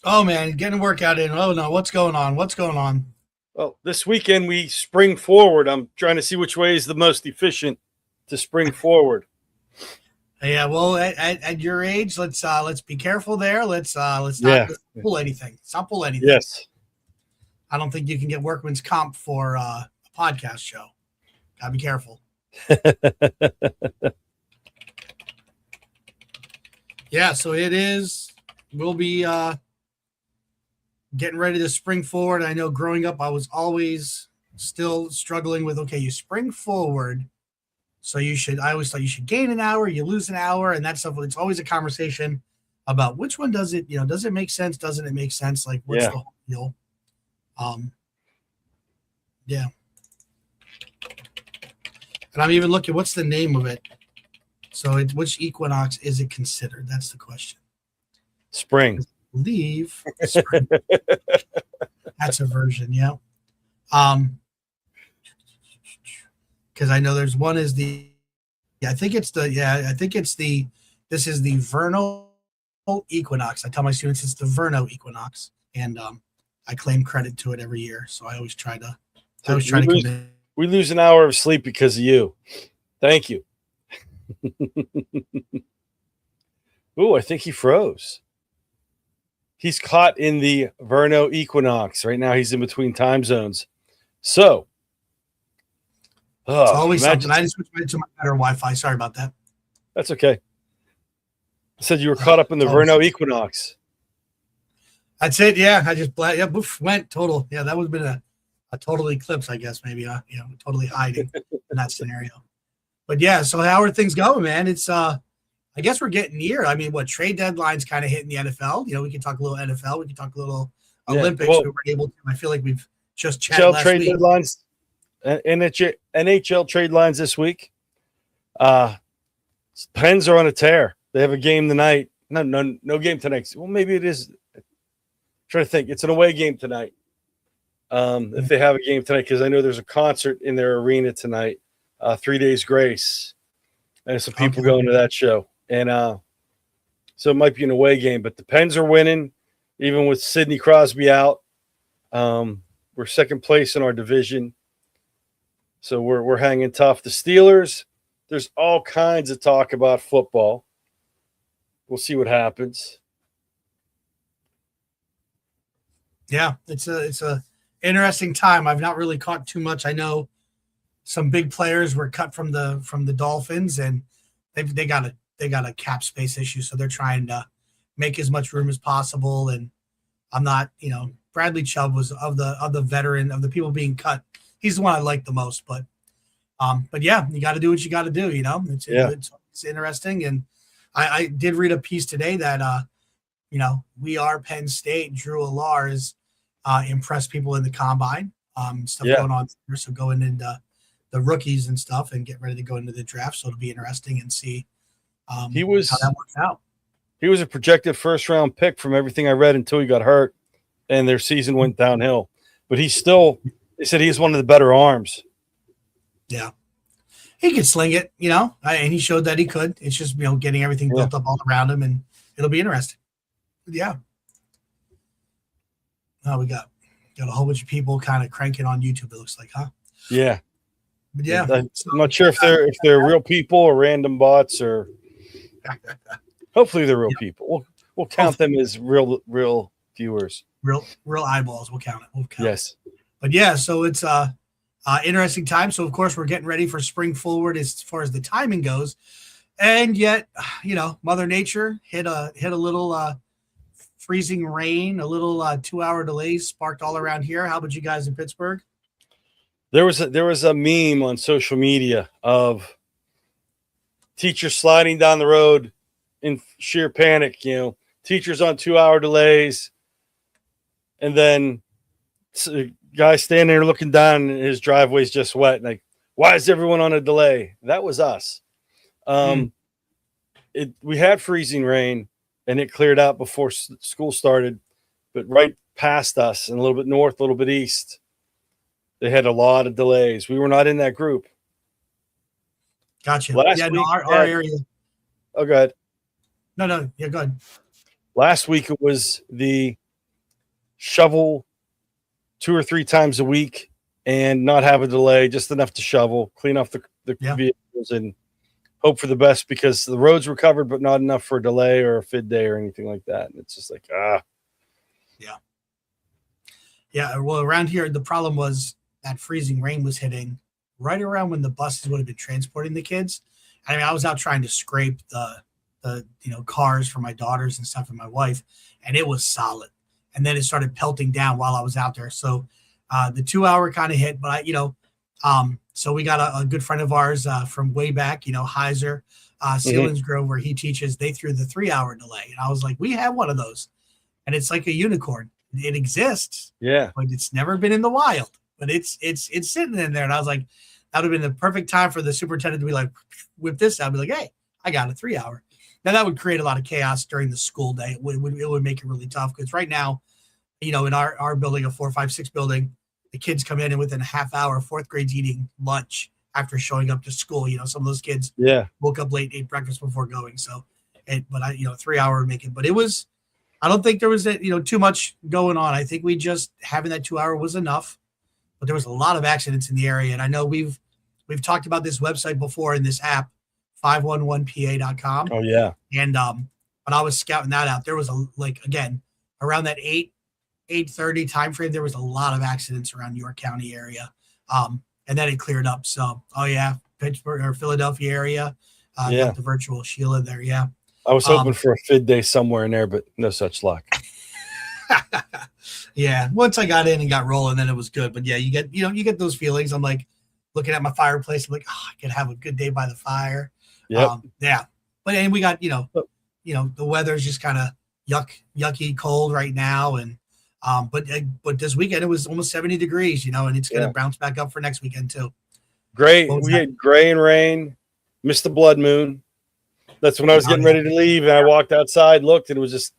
Oh man, getting a workout in. Oh no, what's going on? What's going on? Well, this weekend we spring forward. I'm trying to see which way is the most efficient to spring forward. Yeah, well, at your age, let's be careful there. Yeah. Let's pull anything. Let's not pull anything. Yes. I don't think you can get workman's comp for a podcast show. Gotta be careful. Yeah, so it is. We'll be getting ready to spring forward. I know growing up, I was always still struggling with, okay, you spring forward. So I always thought you should gain an hour, you lose an hour, and that stuff. It's always a conversation about which one does it, does it make sense? Doesn't it make sense? Like, what's the whole deal? Yeah. And I'm even looking, what's the name of it? So which equinox is it considered? That's the question. Spring. Leave. Spring. That's a version, yeah. Because I know there's one is this is the vernal equinox. I tell my students it's the vernal equinox, and I claim credit to it every year. So I always try to convince. We lose an hour of sleep because of you. Thank you. Ooh, I think he froze. He's caught in the vernal equinox. Right now he's in between time zones. So it's always something. I just switched to my better Wi-Fi. Sorry about that. That's okay. I said you were caught up in the vernal equinox. That's it. Yeah, I just went total. Yeah, that would have been a total eclipse, I guess. Maybe totally hiding in that scenario. But yeah, so how are things going, man? It's I guess we're getting near. I mean, trade deadlines kind of hitting the NFL. We can talk a little NFL. We can talk a little Olympics. We were able to. I feel like we've just chatted last trade week. Deadlines. NHL trade lines this week. Pens are on a tear. They have a game tonight. No game tonight. Well, maybe it is. I'm trying to think. It's an away game tonight. If they have a game tonight, because I know there's a concert in their arena tonight. 3 Days Grace, and some people going to that show. And so it might be an away game, but the Pens are winning, even with Sidney Crosby out. We're second place in our division. So we're hanging tough. The Steelers, there's all kinds of talk about football. We'll see what happens. Yeah, it's a interesting time. I've not really caught too much. I know some big players were cut from the Dolphins, and they got a cap space issue, so they're trying to make as much room as possible. And I'm not, Bradley Chubb was of the veteran of the people being cut. He's the one I like the most, but yeah, you got to do what you got to do. It's interesting. And I did read a piece today that we are Penn State. Drew Alars impressed people in the combine. Stuff going on there, so going into the rookies and stuff, and get ready to go into the draft. So it'll be interesting and see how that works out. He was a projected first-round pick from everything I read until he got hurt, and their season went downhill. But they said he's one of the better arms. Yeah. He could sling it, and he showed that he could. It's just, getting everything built up all around him, and it'll be interesting. Yeah. Oh, we got a whole bunch of people kind of cranking on YouTube, it looks like, huh? Yeah. But yeah. I'm not sure if they're real people or random bots, or hopefully they're real people. We'll count them as real viewers. Real eyeballs. We'll count it. Yes. But yeah, so it's interesting time. So of course we're getting ready for spring forward as far as the timing goes. And yet, Mother Nature hit a little freezing rain, a little 2-hour delay sparked all around here. How about you guys in Pittsburgh? There was a meme on social media of teachers sliding down the road in sheer panic, teachers on 2-hour delays. And then a guy standing there looking down and his driveway's just wet. Like, why is everyone on a delay? That was us. We had freezing rain and it cleared out before school started, but right past us and a little bit north, a little bit east, they had a lot of delays. We were not in that group. Gotcha. Our area. Oh, go ahead. No. Yeah, go ahead. Last week it was the shovel 2 or 3 times a week and not have a delay, just enough to shovel, clean off the vehicles, and hope for the best, because the roads were covered, but not enough for a delay or a fid day or anything like that. And it's just like, Yeah. Well, around here, the problem was that freezing rain was hitting right around when the buses would have been transporting the kids. I mean, I was out trying to scrape the cars for my daughters and stuff and my wife, and it was solid. And then it started pelting down while I was out there. So the 2 hour kind of hit, but so we got a good friend of ours from way back, Heiser, Sealands Grove, where he teaches. They threw the 3 hour delay. And I was like, we have one of those. And it's like a unicorn. It exists. Yeah. But it's never been in the wild. But it's sitting in there. And I was like, that would have been the perfect time for the superintendent to be like, whip this out. Be like, hey, I got a 3 hour. Now that would create a lot of chaos during the school day. It would make it really tough, because right now, in our building, a 4, 5, 6 building, the kids come in and within a half hour, fourth grade's eating lunch after showing up to school. Some of those kids woke up late, ate breakfast before going. So, 3 hour would make it. But I don't think there was too much going on. I think we just having that 2 hour was enough. But there was a lot of accidents in the area, and I know we've talked about this website before in this app, 511pa.com. Oh yeah. And when I was scouting that out, there was around that 8:30 time frame, there was a lot of accidents around York County area. And then it cleared up. So, Pittsburgh or Philadelphia area. Got the virtual Sheila there. Yeah. I was hoping for a fid day somewhere in there, but no such luck. Yeah. Once I got in and got rolling, then it was good. But yeah, you get those feelings. I'm like looking at my fireplace. I'm like, I could have a good day by the fire. Yeah. But and we got, the weather's just kind of yucky cold right now. And, but this weekend it was almost 70 degrees, and it's going to bounce back up for next weekend too. Great. We had gray and rain, missed the blood moon. That's when I was getting ready to leave, and I walked outside, looked, and it was just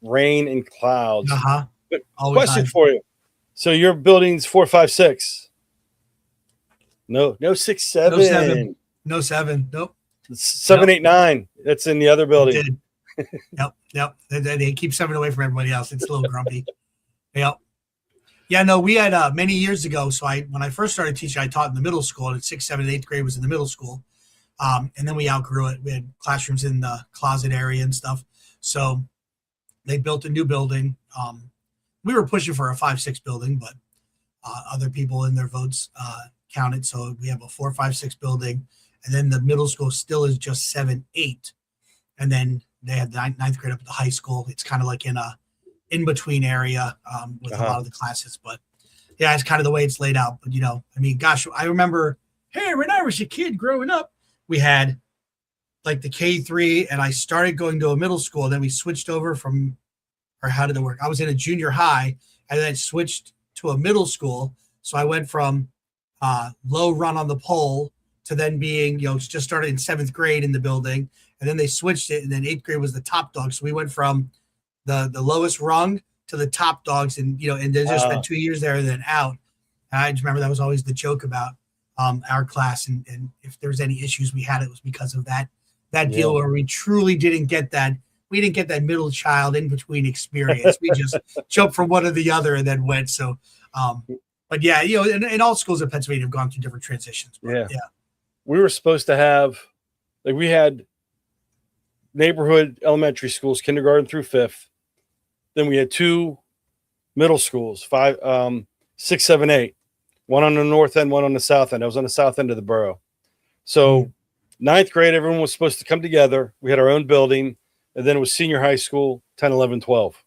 rain and clouds. But question for you. So your building's 4, 5, 6. No 6, 7. No 7. Nope. 7, 8, 9. That's in the other building. Yep. They keep 7 away from everybody else. It's a little grumpy. Yep. Yeah, no, we had many years ago. So when I first started teaching, I taught in the middle school, and 6th, 7th, 8th grade was in the middle school. And then we outgrew it. We had classrooms in the closet area and stuff. So they built a new building. We were pushing for a 5, 6 building, but other people in their votes counted. So we have a 4, 5, 6 building. And then the middle school still is just 7, 8. And then they had the 9th grade up at the high school. It's kind of like in a in-between area with a lot of the classes. But yeah, it's kind of the way it's laid out. But, gosh, I remember, when I was a kid growing up, we had like the K3, and I started going to a middle school. And then we switched over how did it work? I was in a junior high, and then switched to a middle school. So I went from low run on the pole to then being, just started in 7th grade in the building. And then they switched it, and then 8th grade was the top dog. So we went from the lowest rung to the top dogs, and and they just spent 2 years there and then out. And I just remember that was always the joke about our class, and if there was any issues we had, it was because of that deal where we truly didn't get that. We didn't get that middle child in between experience. We just jumped from one to the other and then went. So, but yeah, and all schools in Pennsylvania have gone through different transitions. But yeah. We were supposed to have, we had neighborhood elementary schools, kindergarten through 5th. Then we had 2 middle schools, 5, 6, 7, 8. One on the north end, one on the south end. I was on the south end of the borough. So 9th grade, everyone was supposed to come together. We had our own building. And then it was senior high school, 10, 11, 12.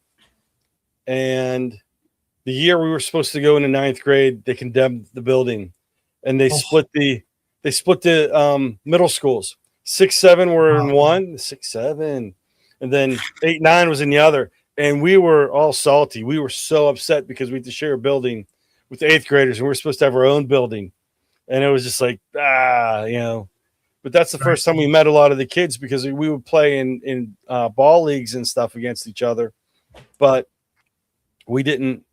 And the year we were supposed to go into 9th grade, they condemned the building. And they split the middle schools. 6, 7 were in one, 6, 7. And then 8, 9 was in the other. And we were all salty. We were so upset because we had to share a building with the 8th graders, and we were supposed to have our own building. And it was just like, But that's the first time we met a lot of the kids, because we would play in ball leagues and stuff against each other. But we didn't.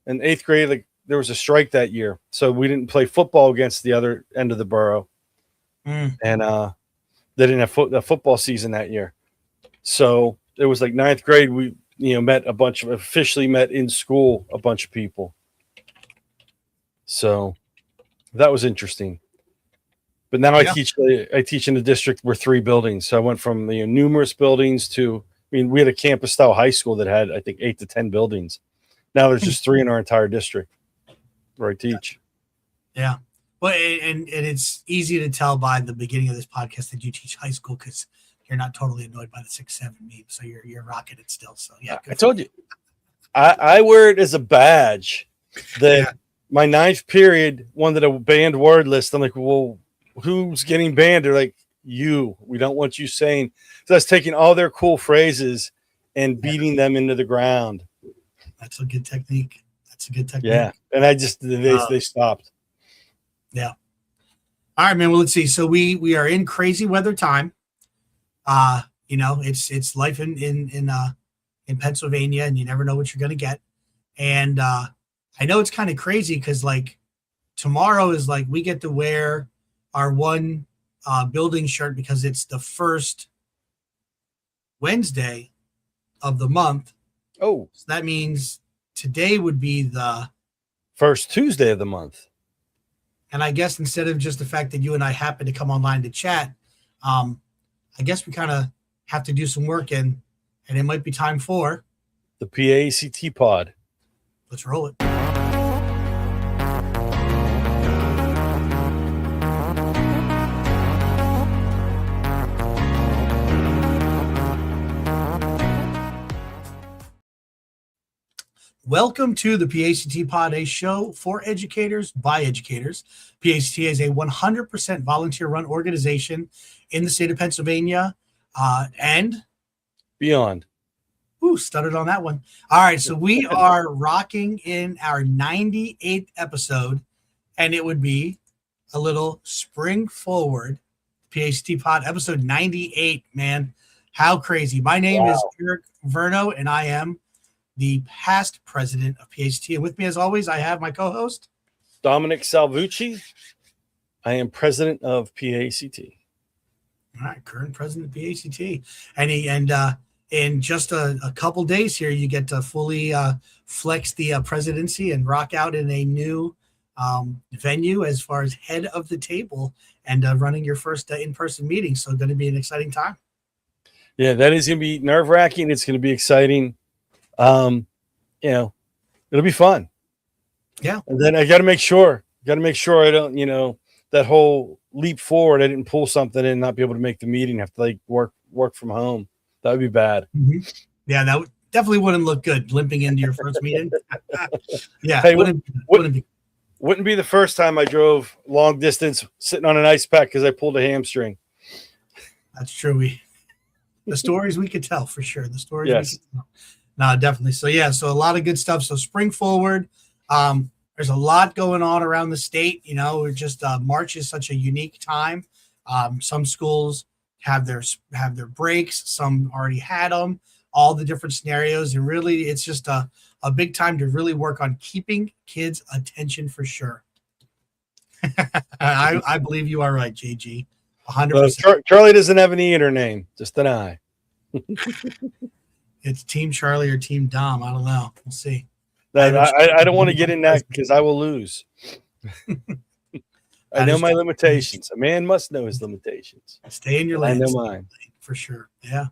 In 8th grade, there was a strike that year, so we didn't play football against the other end of the borough. And they didn't have a football season that year. So it was like 9th grade. officially met in school a bunch of people. So that was interesting. But now I teach in a district where 3 buildings. So I went from numerous buildings to, we had a campus style high school that had, I think, 8 to 10 buildings. Now there's just 3 in our entire district where I teach. Yeah. Well, and it's easy to tell by the beginning of this podcast that you teach high school because you're not totally annoyed by the 6-7 meme. So you're rocking it still. So yeah. I told you. I wear it as a badge that my 9th period wanted a banned word list. I'm like, well, who's getting banned? They're like, you. We don't want you saying. So that's taking all their cool phrases and beating them into the ground. That's a good technique. Yeah, and they stopped. Yeah. All right, man. Well, let's see. So we are in crazy weather time. It's life in Pennsylvania, and you never know what you're gonna get. And I know it's kind of crazy because like tomorrow is like we get to wear our one building shirt because it's the first Wednesday of the month. Oh, so that means today would be the first Tuesday of the month. And I guess instead of just the fact that you and I happen to come online to chat, I guess we kind of have to do some work and it might be time for the PAECT Pod. Let's roll it. Welcome to the PAECT Pod, a show for educators by educators. PAECT is a 100% volunteer-run organization in the state of Pennsylvania and beyond. Ooh, stuttered on that one. All right, so we are rocking in our 98th episode, and it would be a little spring forward. PAECT Pod, episode 98, man. How crazy. My name is Eric Verno, and I am the past president of PAECT. And with me, as always, I have my co-host, Dominic Salvucci. I am president of PAECT. All right, current president of PAECT. And in just a couple days here, you get to fully flex the presidency and rock out in a new venue as far as head of the table and running your first in-person meeting. So going to be an exciting time. Yeah, that is going to be nerve-wracking. It's going to be exciting. It'll be fun. Yeah. And then I got to make sure I don't, that whole leap forward, I didn't pull something and not be able to make the meeting, have to like work from home. That would be bad. Mm-hmm. Yeah, that definitely wouldn't look good limping into your first meeting. Yeah. Hey, wouldn't be the first time I drove long distance sitting on an ice pack because I pulled a hamstring. That's true. The stories we could tell for sure. The stories yes. we could tell. No, definitely. So yeah, so a lot of good stuff. So spring forward. There's a lot going on around the state. We're just March is such a unique time. Some schools have their breaks. Some already had them. All the different scenarios, and really, it's just a big time to really work on keeping kids' attention for sure. I believe you are right, JG. 100%. Charlie doesn't have an E in her name, just an I. It's Team Charlie or Team Dom. I don't know. We'll see. I don't want to get in that because I will lose. I know my limitations. A man must know his limitations. Stay in your lane. I know mine. For sure. Yeah.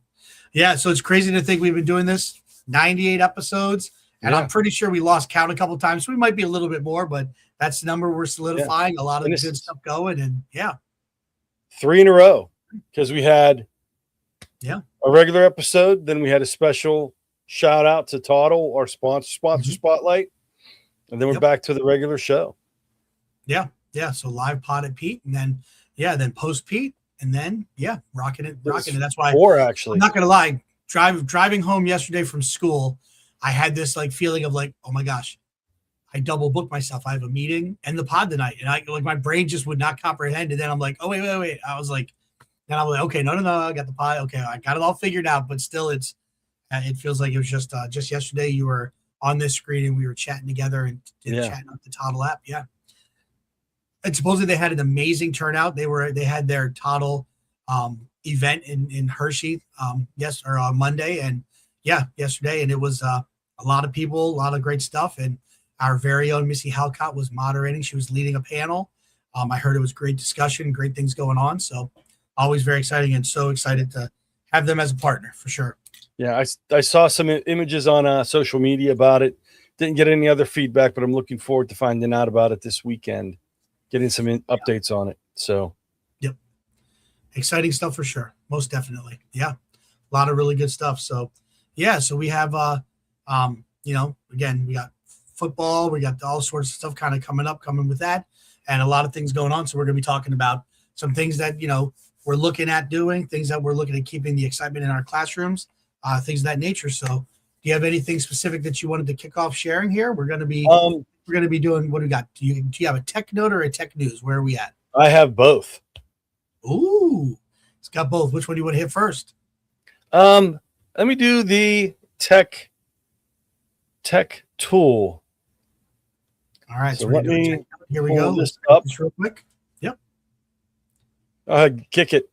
Yeah. So it's crazy to think we've been doing this 98 episodes. And I'm pretty sure we lost count a couple of times. So we might be a little bit more, but that's the number we're solidifying. A lot of good stuff going. And 3 in a row because we had a regular episode. Then we had a special shout out to Toddle, our sponsor spotlight. And then we're back to the regular show. Yeah. Yeah. So live pod at Pete and then post Pete and then, rocking it. That's why 4 actually. I'm not going to lie. Driving home yesterday from school, I had this like feeling of like, oh my gosh, I double booked myself. I have a meeting and the pod tonight. And my brain just would not comprehend. And then I'm like, oh, wait. I was like, then I'm like, okay, no. I got the pod. Okay. I got it all figured out, but still it feels like it was just yesterday you were on this screen and we were chatting together and chatting up the Toddle app. Yeah. And supposedly they had an amazing turnout. They had their Toddle event in Hershey on Monday. And Yeah, yesterday, and it was a lot of people, a lot of great stuff, and our very own Missy Halcott was moderating. She was leading a panel. I heard it was great discussion, great things going on. So always very exciting, and so excited to have them as a partner for sure. Yeah, I saw some images on social media about it. Didn't get any other feedback, but I'm looking forward to finding out about it this weekend, getting some updates on it. So, yep, exciting stuff for sure, most definitely. Yeah, a lot of really good stuff. So, yeah, so we have, again, we got football, we got all sorts of stuff kind of coming with that, and a lot of things going on. So we're going to be talking about some things that we're looking at doing, things that we're looking at keeping the excitement in our classrooms, things of that nature. So, do you have anything specific that you wanted to kick off sharing here? We're going to be doing, what do we got? Do you have a tech note or a tech news? Where are we at? I have both. Ooh, it's got both. Which one do you want to hit first? Let me do the tech tool. All right, so let me here we go. This up just real quick. Yep. Kick it.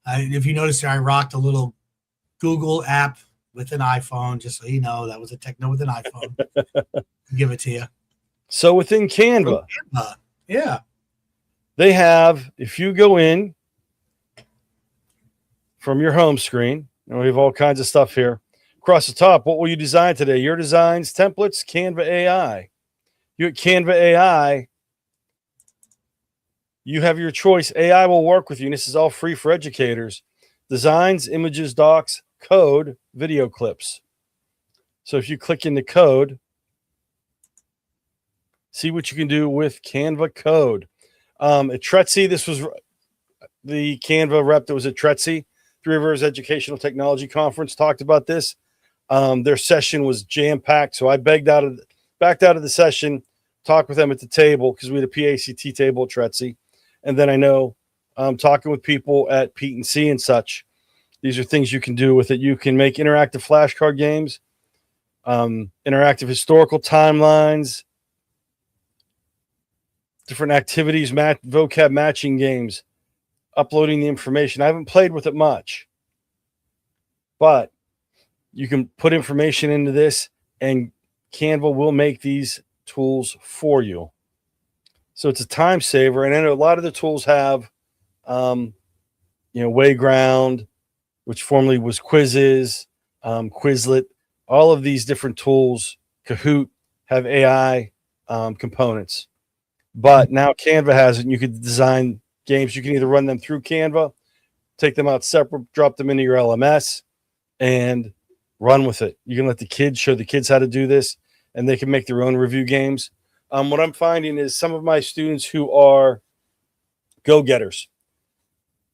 If you notice, I rocked a little Google app with an iPhone, just so you know. That was a techno with an iPhone. Give it to you. So within Canva, yeah, they have, if you go in from your home screen, and we have all kinds of stuff here. Across the top, what will you design today? Your designs, templates, Canva AI. You at Canva AI, you have your choice. AI will work with you, and this is all free for educators. Designs, images, docs, code, video clips. So if you click into code, see what you can do with Canva code. At Tretzi, this was the Canva rep that was at Tretzi, Three Rivers Educational Technology Conference, talked about this. Their session was jam-packed, so I backed out of the session, talked with them at the table because we had a PAECT table at Tretzi. And then I know talking with people at Pete and C and such, these are things you can do with it. You can make interactive flashcard games, interactive historical timelines, different activities, vocab matching games, uploading the information. I haven't played with it much, but you can put information into this and Canva will make these tools for you. So it's a time saver. And I know a lot of the tools have, Wayground, which formerly was Quizzes, Quizlet, all of these different tools, Kahoot, have AI components. But now Canva has it, and you can design games. You can either run them through Canva, take them out separate, drop them into your LMS, and run with it. You can let the kids show the kids how to do this, and they can make their own review games. What I'm finding is some of my students who are go-getters,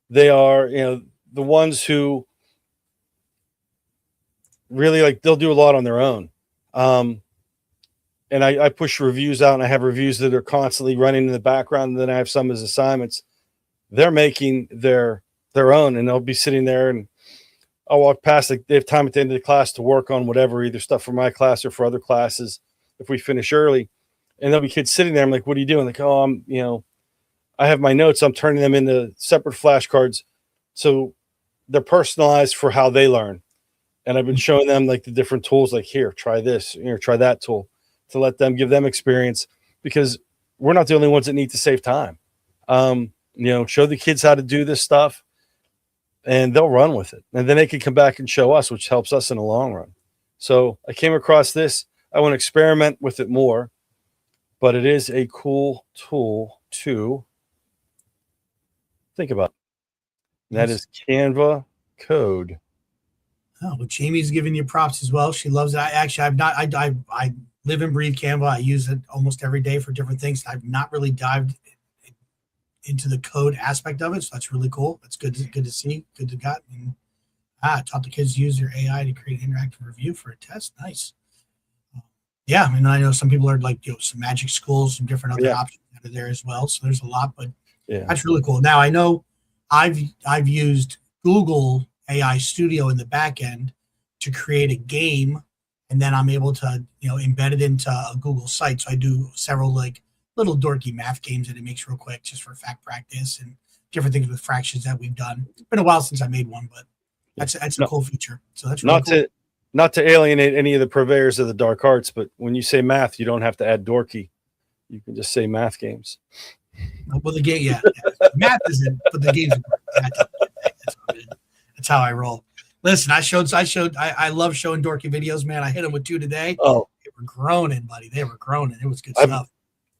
they are, the ones who really they'll do a lot on their own. And I push reviews out, and I have reviews that are constantly running in the background. And then I have some as assignments. They're making their own, and they'll be sitting there, and I'll walk past. They have time at the end of the class to work on whatever, either stuff for my class or for other classes if we finish early. And there'll be kids sitting there. I'm like, what are you doing? Like, oh, I have my notes. I'm turning them into separate flashcards. So they're personalized for how they learn. And I've been showing them the different tools, here, try this, try that tool, to let them give them experience, because we're not the only ones that need to save time. Show the kids how to do this stuff and they'll run with it. And then they can come back and show us, which helps us in the long run. So I came across this. I want to experiment with it more, but it is a cool tool to think about. And that is Canva code. Oh, well, Jamie's giving you props as well. She loves it. I live and breathe Canva. I use it almost every day for different things. I've not really dived into the code aspect of it, so that's really cool. That's good to see. Good to got. And taught the kids to use their AI to create an interactive review for a test. Nice. Yeah, I mean, I know some people are some magic schools, some different other options that are there as well. So there's a lot, but that's really cool. Now I know I've used Google AI Studio in the back end to create a game, and then I'm able to embed it into a Google site. So I do several little little dorky math games that it makes real quick just for fact practice and different things with fractions that we've done. It's been a while since I made one, but that's a cool feature. So that's really cool. Not to alienate any of the purveyors of the dark arts, but when you say math, you don't have to add dorky. You can just say math games. Well, the game, yeah. Math isn't, but the games are that's how I roll. Listen, I love showing dorky videos, man. I hit them with 2 today. Oh, they were groaning, buddy. They were groaning. It was good stuff.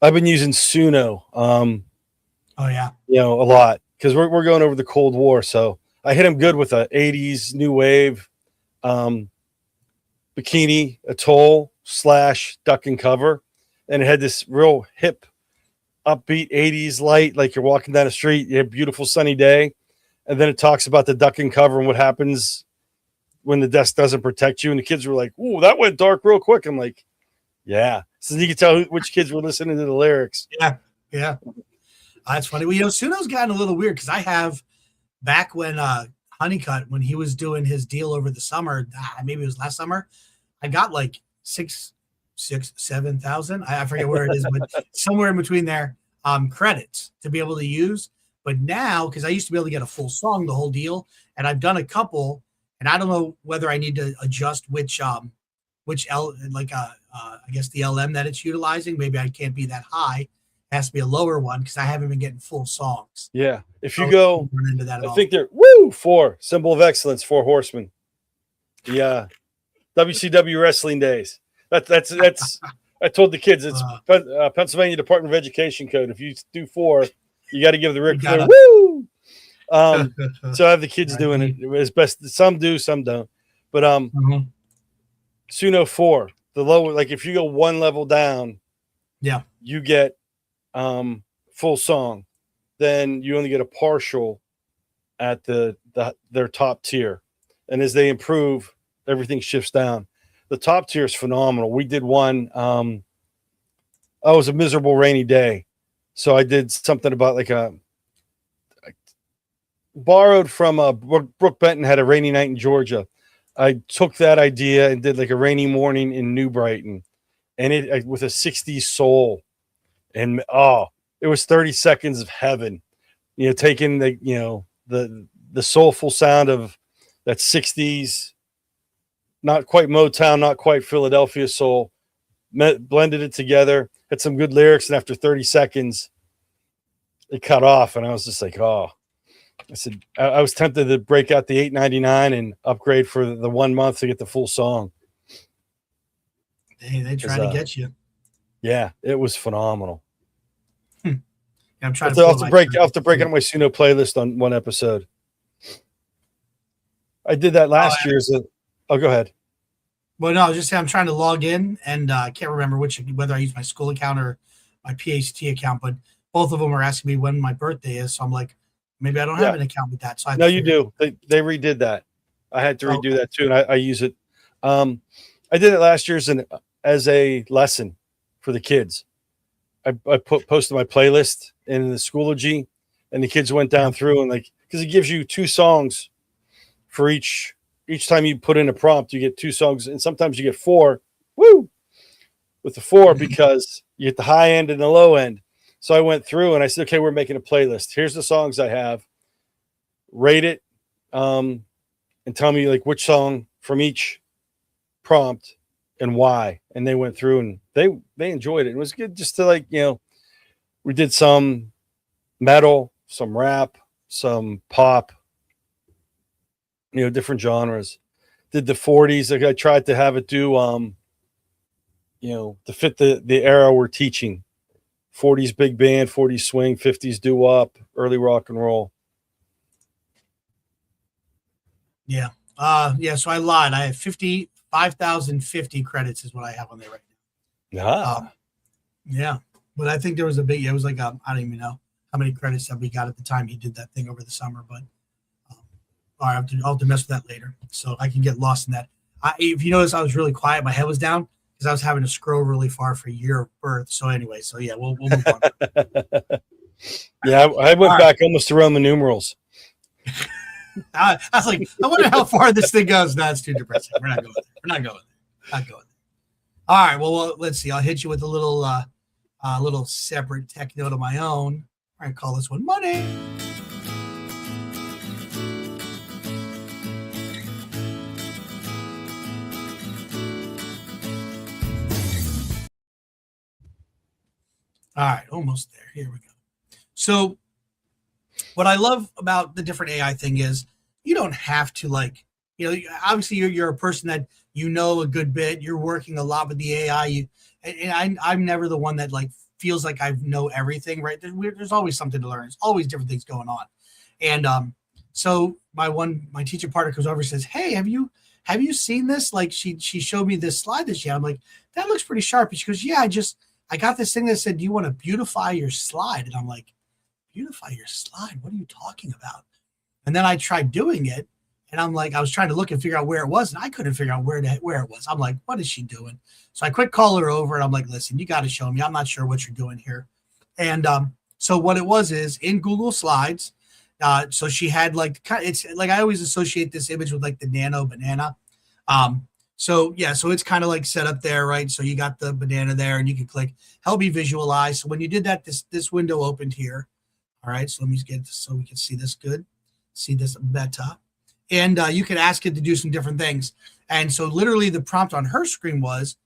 I've been using Suno. Oh yeah. A lot because we're going over the Cold War. So I hit him good with a 80s new wave, bikini atoll / duck and cover. And it had this real hip, upbeat 80s light, like you're walking down the street, you have a beautiful sunny day. And then it talks about the duck and cover and what happens when the desk doesn't protect you. And the kids were like, "Ooh, that went dark real quick." I'm like, yeah. So you can tell which kids were listening to the lyrics. Yeah. That's funny. Well, Suno's gotten a little weird because I have back when Honeycutt, when he was doing his deal over the summer, maybe it was last summer, I got like 7,000. I forget where it is, but somewhere in between there, credits to be able to use. But now, because I used to be able to get a full song, the whole deal, and I've done a couple, and I don't know whether I need to adjust which I guess the LM that it's utilizing. Maybe I can't be that high. It has to be a lower one because I haven't been getting full songs. Yeah. If you go, into that I think they're 4 symbol of excellence, 4 horsemen. The WCW wrestling days. That's I told the kids it's Pennsylvania Department of Education code. If you do 4, you got to give the Ric Flair woo. So I have the kids doing it as best. Some do, some don't. But Suno 4, the lower, like if you go 1 level down, you get full song. Then you only get a partial at their top tier. And as they improve, everything shifts down. The top tier is phenomenal. We did one. It was a miserable rainy day. So I did something about I borrowed from Brooke Benton had a rainy night in Georgia. I took that idea and did like a rainy morning in New Brighton, and it with a 60s soul, and it was 30 seconds of heaven. Taking the soulful sound of that 60s, not quite Motown, not quite Philadelphia soul, blended it together. Had some good lyrics, and after 30 seconds, it cut off, and I was just like, I said, I was tempted to break out the $8.99 and upgrade for the 1 month to get the full song. Hey, they try to get you. Yeah, it was phenomenal. Yeah, I'm trying I'll have to break out my Suno playlist on one episode. I did that last year. Go ahead. Well, no, I was just saying I'm trying to log in, and I can't remember whether I use my school account or my PAECT account, but both of them are asking me when my birthday is. So I'm like, maybe I don't have an account with that. So no, you do. They redid that. I had to redo that too, and I use it. I did it last year as a lesson for the kids. I posted my playlist in the Schoology, and the kids went down through and because it gives you 2 songs for each time you put in a prompt, you get 2 songs, and sometimes you get 4. Woo! With the 4 because you get the high end and the low end. So I went through and I said, okay, we're making a playlist. Here's the songs I have. Rate it, and tell me which song from each prompt and why. And they went through and they enjoyed it. It was good just to we did some metal, some rap, some pop, different genres. Did the 40s. I tried to have it do to fit the era we're teaching. 40s big band, 40s swing, 50s doo-wop, early rock and roll. Yeah. So I lied. I have 5,050 credits is what I have on there right now. Yeah. But I think there was it was I don't even know how many credits that we got at the time he did that thing over the summer, but I'll have to mess with that later. So I can get lost in that. If you notice, I was really quiet. My head was down because I was having to scroll really far for year of birth. So anyway, we'll move on. Yeah, I went back almost to Roman numerals. I was like, I wonder how far this thing goes. No, it's too depressing. We're not going there. All right. Well, let's see. I'll hit you with a little a little separate tech note of my own. I call this one money. All right, almost there. Here we go. So what I love about the different AI thing is you don't have to obviously you're a person that a good bit. You're working a lot with the AI. I'm never the one that feels like I know everything, right? There's always something to learn. There's always different things going on. And so my teacher partner comes over and says, "Hey, have you seen this?" Like she showed me this slide that she had. I'm like, "That looks pretty sharp." And she goes, "Yeah, I got this thing that said, do you want to beautify your slide?" And I'm like, "Beautify your slide? What are you talking about?" And then I tried doing it, and I'm like, I was trying to look and figure out where it was, and I couldn't figure out where it was. I'm like, what is she doing? So I quick call her over, and I'm like, "Listen, you got to show me. I'm not sure what you're doing here." And so what it was is in Google Slides. So she had it's like I always associate this image with the nano banana. So it's kind of set up there, right? So you got the banana there, and you can click help me visualize. So when you did that, this window opened here. All right, so let me get this so we can see this good, see this better. And you can ask it to do some different things. And so literally the prompt on her screen was,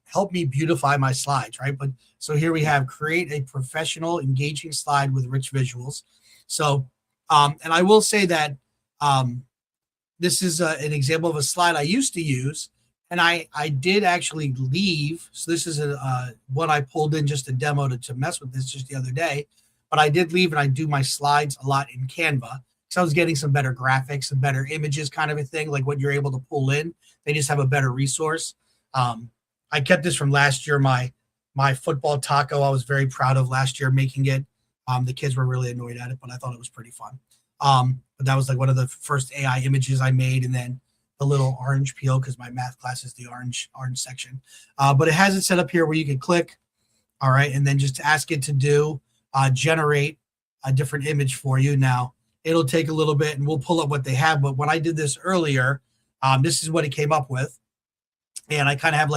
help me beautify my slides, right? But so here we have create a professional, engaging slide with rich visuals. So, and I will say that this is an example of a slide I used to use, and I did actually leave. So this is what I pulled in just a demo to mess with this just the other day. But I did leave, and I do my slides a lot in Canva. So I was getting some better graphics, some better images, kind of a thing, like what you're able to pull in. They just have a better resource. I kept this from last year, my football taco. I was very proud of last year making it. The kids were really annoyed at it, but I thought it was pretty fun. But that was one of the first AI images I made, and then the little orange peel because my math class is the orange section. But it has it set up here where you can click, all right, and then just ask it to do generate a different image for you. Now it'll take a little bit, and we'll pull up what they have. But when I did this earlier, this is what it came up with, and I kind of have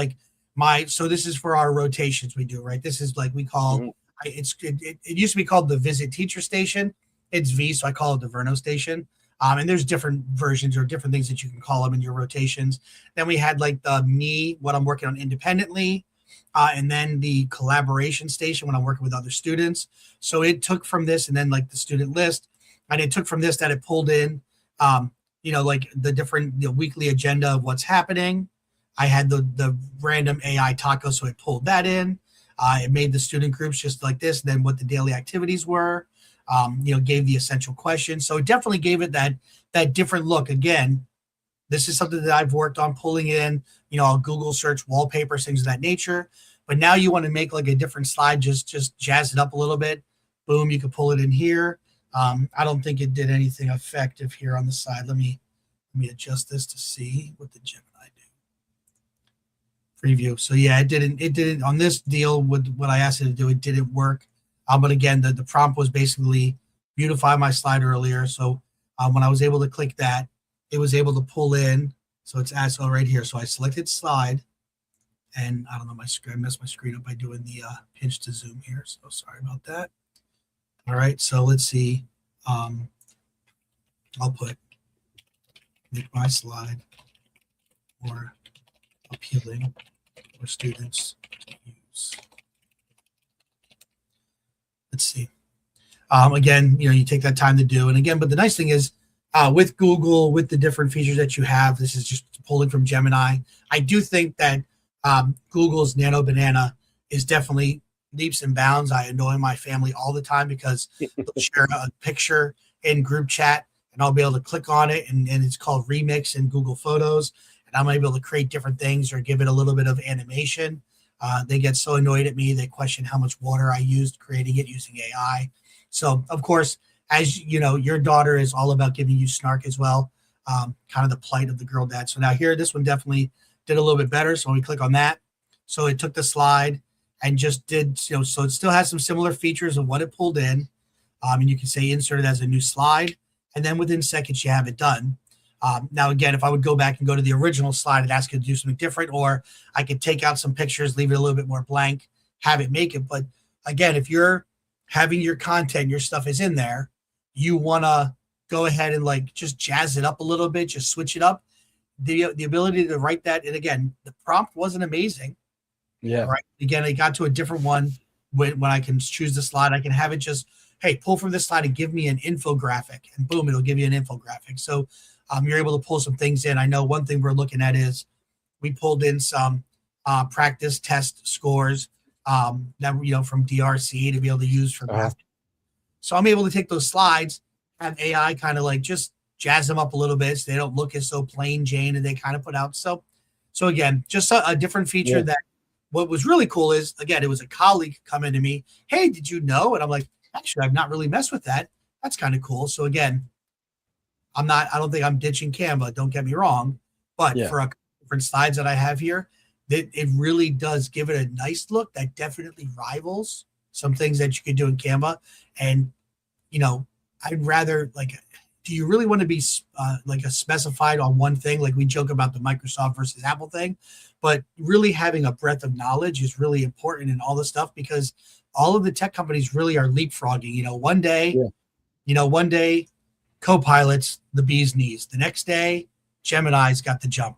so this is for our rotations we do, right? This is we call it used to be called the Visit Teacher Station. It's V, so I call it the Verno Station. And there's different versions or different things that you can call them in your rotations. Then we had the me, what I'm working on independently, and then the collaboration station when I'm working with other students. So it took from this, and then the student list, and it took from this that it pulled in, the different weekly agenda of what's happening. I had the random AI taco, so it pulled that in. It made the student groups just like this, and then what the daily activities were. Gave the essential questions. So it definitely gave it that different look. Again, this is something that I've worked on pulling in, I'll Google search wallpapers, things of that nature. But now you want to make a different slide, just jazz it up a little bit. Boom, you can pull it in here. I don't think it did anything effective here on the side. Let me adjust this to see what the Gemini do. Preview. So yeah, it didn't on this deal with what I asked it to do, it didn't work. But again, the prompt was basically beautify my slide earlier. So when I was able to click that, it was able to pull in. So it's so right here. So I selected slide, and I don't know, I messed my screen up by doing the pinch to zoom here. So sorry about that. All right. So let's see. I'll make my slide more appealing for students to use. Let's see. Again, you take that time to do. And again, but the nice thing is with Google, with the different features that you have, this is just pulling from Gemini. I do think that Google's Nano Banana is definitely leaps and bounds. I annoy my family all the time because they'll share a picture in group chat, and I'll be able to click on it, and it's called Remix in Google Photos. And I'm able to create different things or give it a little bit of animation. They get so annoyed at me. They question how much water I used creating it using AI. So, of course, as you know, your daughter is all about giving you snark as well, kind of the plight of the girl dad. So now here, this one definitely did a little bit better. So when we click on that, so it took the slide and just did, so it still has some similar features of what it pulled in. And you can say insert it as a new slide. And then within seconds, you have it done. Now, again, if I would go back and go to the original slide and ask it to do something different, or I could take out some pictures, leave it a little bit more blank, have it make it. But again, if you're having your content, your stuff is in there, you want to go ahead and like just jazz it up a little bit, just switch it up. The ability to write that, and again, the prompt wasn't amazing. Yeah. Right. Again, I got to a different one when I can choose the slide. I can have it just, hey, pull from this slide and give me an infographic, and boom, it'll give you an infographic. So you're able to pull some things in. I know one thing we're looking at is we pulled in some practice test scores that from DRC to be able to use for math. So I'm able to take those slides, have AI kind of like just jazz them up a little bit so they don't look as so plain Jane, and they kind of put out. So again, just a different feature that what was really cool is, again, it was a colleague coming to me, hey, did you know? And I'm like, actually, I've not really messed with that. That's kind of cool. So again, I don't think I'm ditching Canva, don't get me wrong, but for a different slides that I have here, it really does give it a nice look that definitely rivals some things that you could do in Canva. And, I'd rather do you really want to be like a specified on one thing? Like we joke about the Microsoft versus Apple thing, but really having a breadth of knowledge is really important in all this stuff, because all of the tech companies really are leapfrogging. One day, one day Copilot's the bee's knees. The next day, Gemini's got the jump.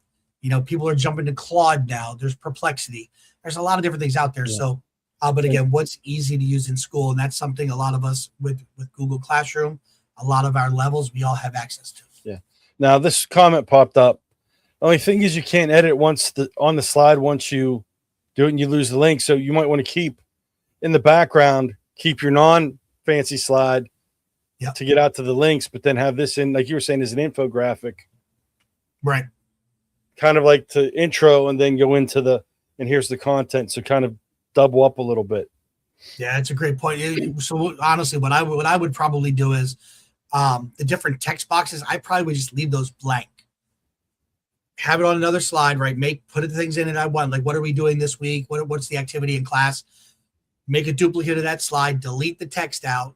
People are jumping to Claude now. There's Perplexity. There's a lot of different things out there. So, but again, what's easy to use in school, and that's something a lot of us with Google Classroom, a lot of our levels, we all have access to. Yeah. Now this comment popped up. Only thing is you can't edit on the slide once you do it and you lose the link. So you might want to keep in the background, keep your non-fancy slide to get out to the links, but then have this in, like you were saying, as an infographic. Right. Kind of like to intro and then go into and here's the content. So kind of double up a little bit. Yeah, it's a great point. So honestly, what I would probably do is the different text boxes, I probably would just leave those blank. Have it on another slide, right? Put the things in it I want. Like, what are we doing this week? What's the activity in class? Make a duplicate of that slide, delete the text out,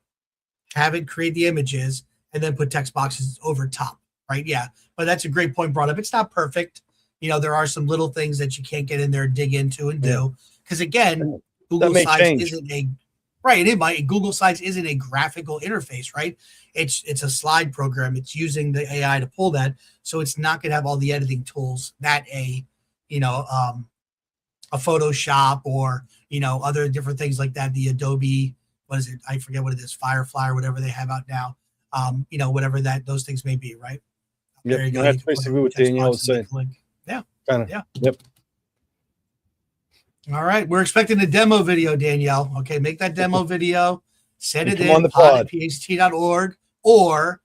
have it create the images, and then put text boxes over top, right? Yeah, but that's a great point brought up. It's not perfect. There are some little things that you can't get in there, dig into and do. Because again, Google Slides isn't Google Slides isn't a graphical interface, right? It's a slide program. It's using the AI to pull that. So it's not going to have all the editing tools that a Photoshop or, other different things like that. The Adobe, what is it? I forget what it is, Firefly or whatever they have out now. Whatever those things may be, right? Yep. There you go. That's basically what Danielle was saying. Yeah. Kind of. Yeah. Yep. All right. We're expecting a demo video, Danielle. Okay. Make that demo video, send it in on the pod at PAECT.org, or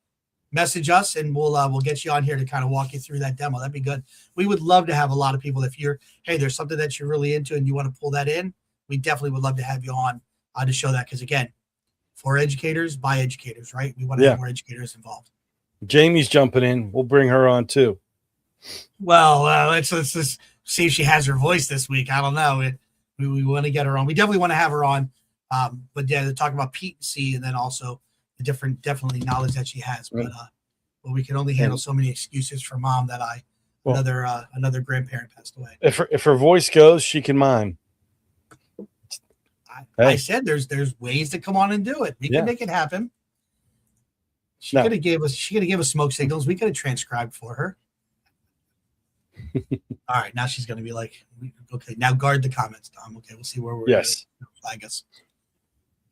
message us and we'll get you on here to kind of walk you through that demo. That'd be good. We would love to have a lot of people. If there's something that you're really into and you want to pull that in, we definitely would love to have you on to show that. Because again, for educators, by educators, right? We want to have more educators involved. Jamie's jumping in. We'll bring her on too. Well, let's just see if she has her voice this week. I don't know. We want to get her on. We definitely want to have her on. But to talk about PAECT, and then also the different definitely knowledge that she has. But we can only handle so many excuses for mom that another grandparent passed away. If her voice goes, she can mime. I said there's ways to come on and do it. We can make it happen. She could have gave us smoke signals. We could have transcribed for her. All right, now she's going to be like, okay, now guard the comments, Tom. Okay, we'll see where we're going to flag us.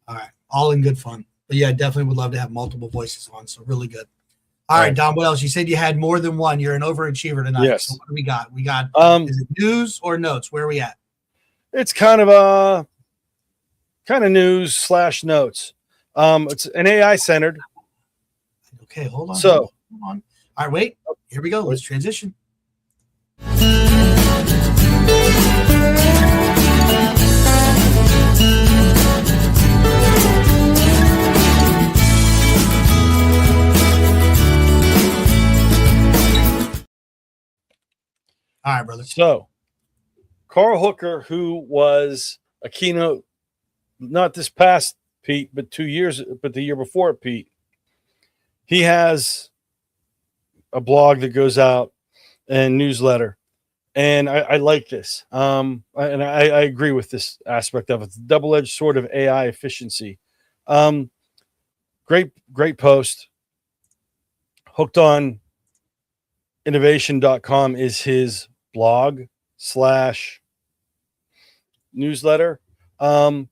All right, all in good fun. But yeah, definitely would love to have multiple voices on, so really good. All right, Dom, what else? You said you had more than one. You're an overachiever tonight. Yes. So what do we got? We got, is it news or notes? Where are we at? It's kind of news/notes. It's an AI centered. Okay, hold on. So, hold on. All right, wait. Here we go. Let's transition. All right, brother. So, Carl Hooker, who was a keynote, not this past Pete, but the year before Pete, he has a blog that goes out and newsletter. And I like this. I agree with this aspect of it. It's a double-edged sword of AI efficiency. Great post. Hooked on innovation.com is his blog / newsletter. AI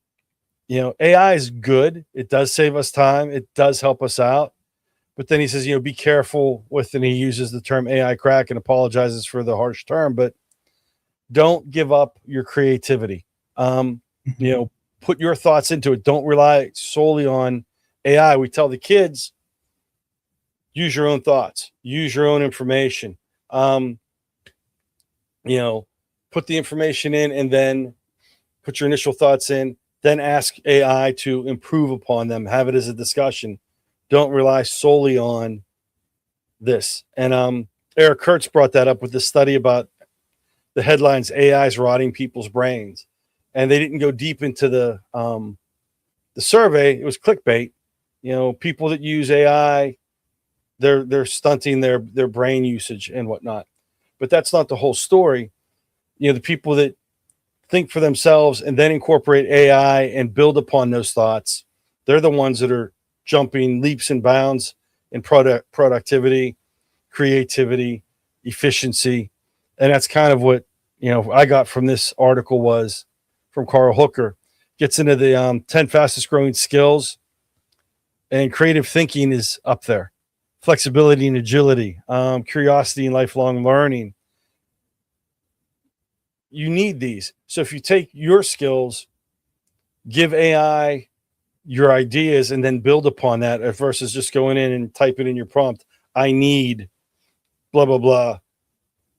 is good. It does save us time. It does help us out. But then he says, be careful with, and he uses the term AI crack and apologizes for the harsh term, but don't give up your creativity. Put your thoughts into it. Don't rely solely on AI. We tell the kids, use your own thoughts, use your own information. Put the information in and then put your initial thoughts in, then ask AI to improve upon them. Have it as a discussion. Don't rely solely on this. And Eric Kurtz brought that up with the study about the headlines, AI's rotting people's brains. And they didn't go deep into the survey. It was clickbait. People that use AI, they're stunting their brain usage and whatnot. But that's not the whole story. The people that think for themselves and then incorporate AI and build upon those thoughts, they're the ones that are jumping leaps and bounds in productivity, creativity, efficiency. And that's kind of what, I got from this article was from Carl Hooker. Gets into the 10 fastest growing skills, and creative thinking is up there. Flexibility and agility, curiosity and lifelong learning. You need these. So if you take your skills, give AI your ideas, and then build upon that versus just going in and typing in your prompt, I need blah, blah, blah,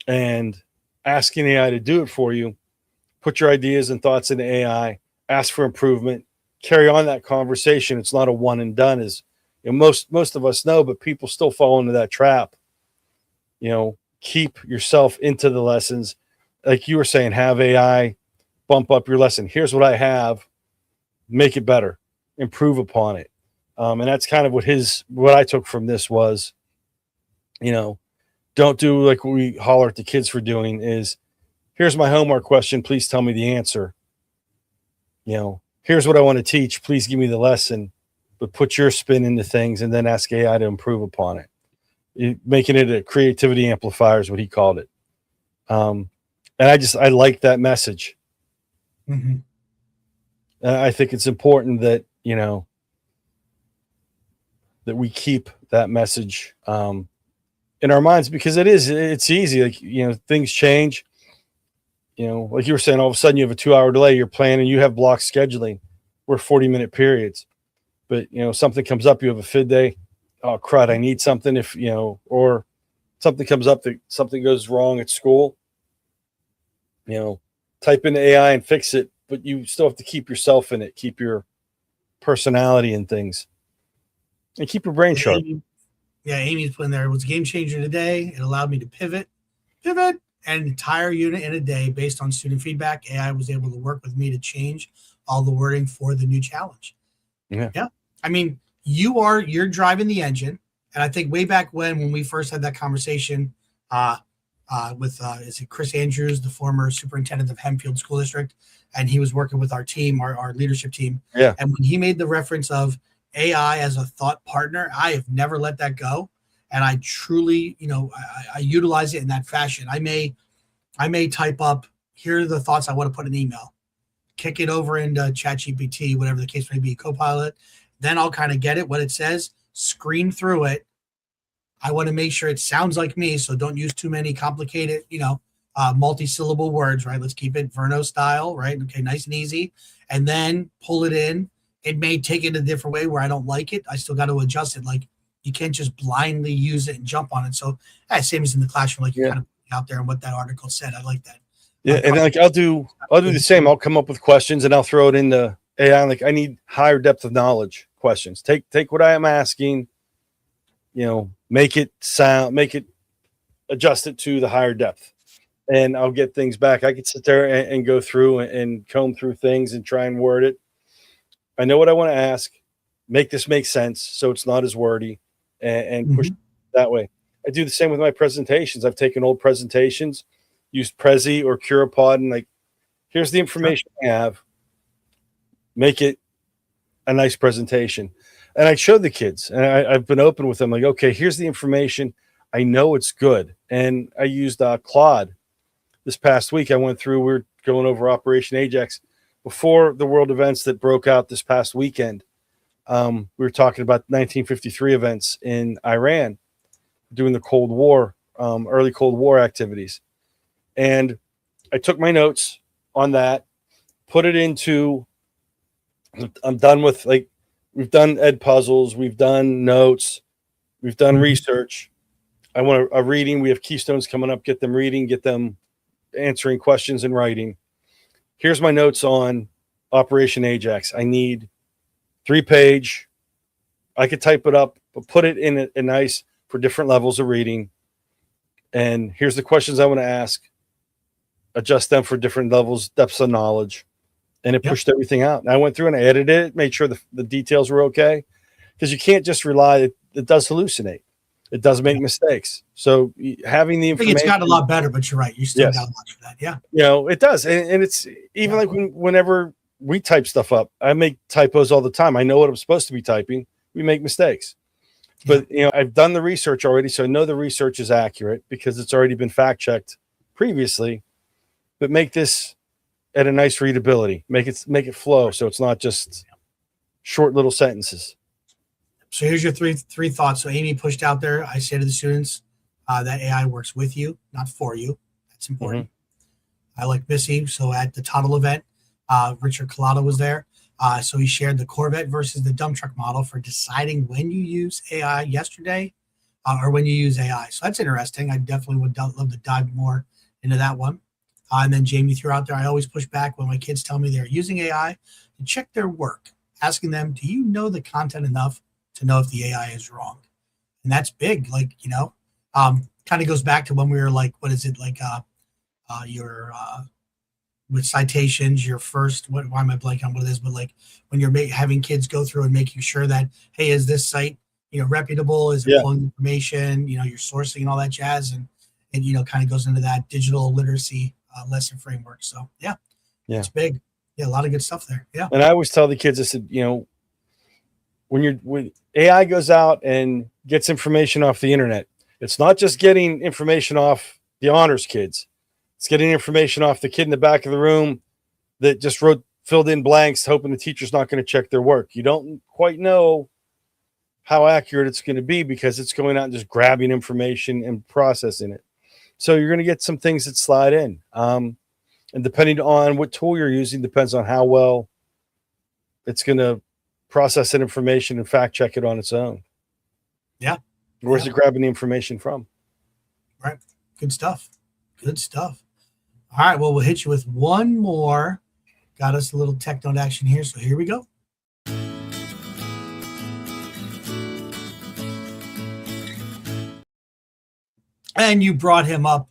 and asking AI to do it for you. Put your ideas and thoughts into AI, ask for improvement, carry on that conversation. It's not a one and done, as most of us know, but people still fall into that trap. Keep yourself into the lessons. Like you were saying, have AI bump up your lesson. Here's what I have, make it better, improve upon it. And that's kind of what I took from this was, don't do like what we holler at the kids for doing is, here's my homework question. Please tell me the answer. Here's what I want to teach. Please give me the lesson, but put your spin into things and then ask AI to improve upon it. Making it a creativity amplifier is what he called it. And I like that message. Mm-hmm. I think it's important that, that we keep that message in our minds, because it's easy. Like, things change. Like you were saying, all of a sudden you have a 2-hour delay. You're planning, you have block scheduling. We're 40-minute periods. But, something comes up, you have a FID day. Oh, crud, I need something. Or something comes up that something goes wrong at school. Type in AI and fix it, but you still have to keep yourself in it, keep your personality in things, and keep your brain sharp. Amy's putting there, it was a game changer today. It allowed me to pivot an entire unit in a day based on student feedback. AI was able to work with me to change all the wording for the new challenge. Yeah. I mean, you're driving the engine. And I think way back when we first had that conversation, with is it Chris Andrews, the former superintendent of Hempfield School District, and he was working with our team, our leadership team. Yeah. And when he made the reference of AI as a thought partner, I have never let that go, and I truly, I utilize it in that fashion. I may type up, here are the thoughts I want to put in an email, kick it over into ChatGPT, whatever the case may be, Copilot. Then I'll kind of get it, what it says, screen through it. I want to make sure it sounds like me, so don't use too many complicated, multi-syllable words, right? Let's keep it Verno style, right? Okay, nice and easy. And then pull it in. It may take it a different way where I don't like it. I still got to adjust it. Like, you can't just blindly use it and jump on it. So same as in the classroom, like you're kind of out there and what that article said. I like that. Yeah, and like I'll do the same. I'll come up with questions and I'll throw it into AI. Like, I need higher depth of knowledge questions. Take what I am asking, make it adjust it to the higher depth, and I'll get things back. I could sit there and go through and comb through things and try and word it. I know what I want to ask. Make this make sense so it's not as wordy, and push it that way. I do the same with my presentations. I've taken old presentations, used Prezi or CuraPod, and like, here's the information I have. Make it a nice presentation. And I showed the kids, and I've been open with them. Like, okay, here's the information. I know it's good. And I used Claude this past week. I went through, we were going over Operation Ajax before the world events that broke out this past weekend. We were talking about 1953 events in Iran, doing the Cold War, early Cold War activities. And I took my notes on that, put it into, I'm done with, like, we've done ed puzzles, we've done notes, we've done research. I want a reading. We have keystones coming up. Get them reading, get them answering questions and writing. Here's my notes on Operation Ajax. I need 3-page. I could type it up, but put it in a nice for different levels of reading. And here's the questions I want to ask. Adjust them for different levels, depths of knowledge. And it pushed everything out. And I went through and I edited it, made sure the details were okay. Because you can't just rely, it does hallucinate. It does make mistakes. So having the information. I think it's gotten a lot better, but you're right. You still got a lot for that. Yeah. You know, it does. And it's even like whenever we type stuff up, I make typos all the time. I know what I'm supposed to be typing. We make mistakes. But, you know, I've done the research already. So I know the research is accurate because it's already been fact checked previously. But make this at a nice readability. Make it flow. So it's not just short little sentences. So here's your three thoughts. So Amy pushed out there. I say to the students that AI works with you, not for you. That's important. I like Missy. So at the Toddle event, Richard Collado was there. So he shared the Corvette versus the dump truck model for deciding when you use AI yesterday or when you use AI. So that's interesting. I definitely would love to dive more into that one. And then Jamie threw out there, I always push back when my kids tell me they're using AI to check their work, asking them, do you know the content enough to know if the AI is wrong? And that's big. Like, you know, kind of goes back to when we were like, what is it? Like your with citations, your first, why am I blanking on what it is? But like when you're having kids go through and making sure that, hey, is this site, you know, reputable? Is it pulling information? You know, your sourcing and all that jazz. And you know, kind of goes into that digital literacy lesson framework. So it's big. Yeah, a lot of good stuff there. Yeah. And I always tell the kids, I said, you know, when AI goes out and gets information off the internet, it's not just getting information off the honors kids. It's getting information off the kid in the back of the room that just filled in blanks, hoping the teacher's not going to check their work. You don't quite know how accurate it's going to be because it's going out and just grabbing information and processing it. So you're going to get some things that slide in. And depending on what tool you're using, depends on how well it's going to process that information and fact check it on its own. Yeah. Where's it grabbing the information from? Right. Good stuff. Good stuff. All right. Well, we'll hit you with one more. Got us a little tech note action here. So here we go. And you brought him up,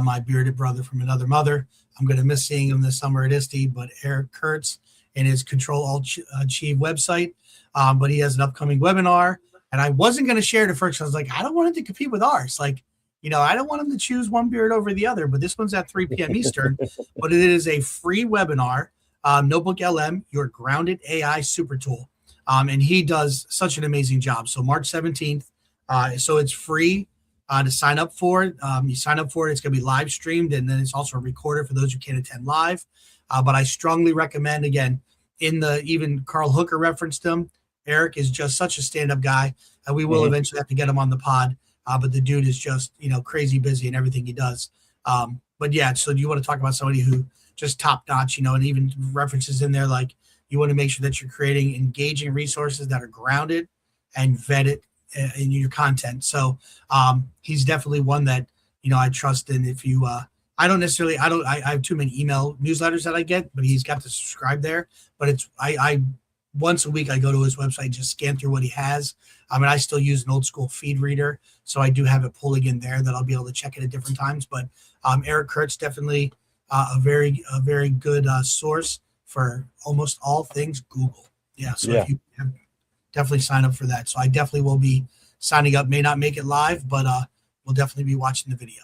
my bearded brother from another mother. I'm going to miss seeing him this summer at ISTE, but Eric Kurtz and his Control Alt Achieve website. But he has an upcoming webinar. And I wasn't going to share it at first. I was like, I don't want it to compete with ours. Like, you know, I don't want him to choose one beard over the other, but this one's at 3 p.m. Eastern. But it is a free webinar, Notebook LM, your grounded AI super tool. And he does such an amazing job. So March 17th. So it's free to sign up for it. You sign up for it. It's going to be live streamed. And then it's also recorded for those who can't attend live. But I strongly recommend, again, even Carl Hooker referenced him. Eric is just such a stand-up guy. We will eventually have to get him on the pod. But the dude is just, you know, crazy busy in everything he does. But yeah, so do you want to talk about somebody who just top notch, you know, and even references in there, like you want to make sure that you're creating engaging resources that are grounded and vetted in your content. So he's definitely one that, you know, I trust in. If you, I have too many email newsletters that I get, but he's got to subscribe there. But I once a week I go to his website, just scan through what he has. I mean, I still use an old school feed reader, so I do have it pulling in there that I'll be able to check it at different times. But Eric Kurtz, definitely a very good source for almost all things Google. Yeah, so if you definitely sign up for that. So I definitely will be signing up. May not make it live, but we'll definitely be watching the video.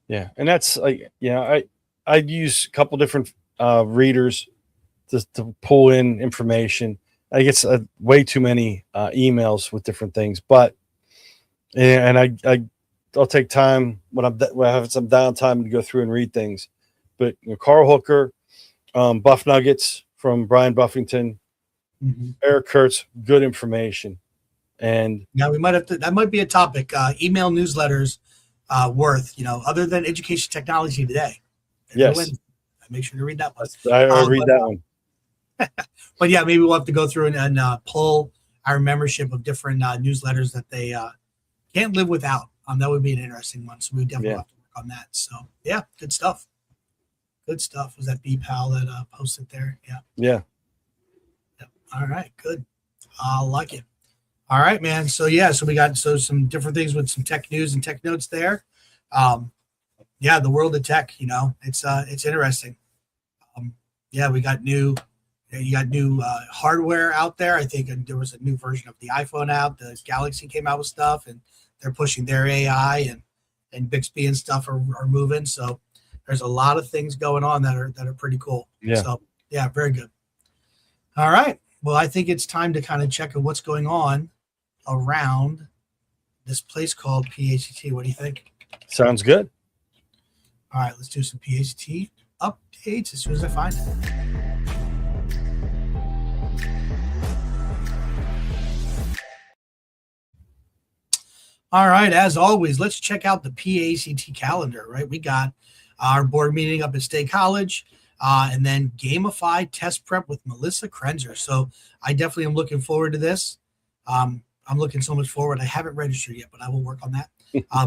Yeah, and that's like, I use a couple different readers to pull in information. I get way too many emails with different things, but and I'll take time when I have some downtime to go through and read things. But Carl Hooker, Buff Nuggets from Brian Buffington, Eric Kurtz, good information. And yeah, we might have to. That might be a topic. Email newsletters worth, other than Education Technology Today. yes, Make sure to read that one. I read that one. But yeah, maybe we'll have to go through and pull our membership of different newsletters that they can't live without. That would be an interesting one. So we definitely have to work on that. So yeah, good stuff. Good stuff. Was that B Pal that posted there? Yeah. Yeah. Yep. All right. Good. I like it. All right, man. So yeah, so we got some different things with some tech news and tech notes there. Yeah, the world of tech, it's interesting. Yeah, we got new hardware out there. I think there was a new version of the iPhone out. The Galaxy came out with stuff, and they're pushing their AI and Bixby and stuff are moving. So there's a lot of things going on that are pretty cool. Yeah. So yeah, very good. All right. Well, I think it's time to kind of check what's going on around this place called PAECT. What do you think? Sounds good. All right, let's do some PAECT updates as soon as I find it. All right, as always, let's check out the PAECT calendar, right? We got our board meeting up at State College, and then gamified test prep with Melissa Krenzer. So I definitely am looking forward to this. I'm looking so much forward. I haven't registered yet, but I will work on that.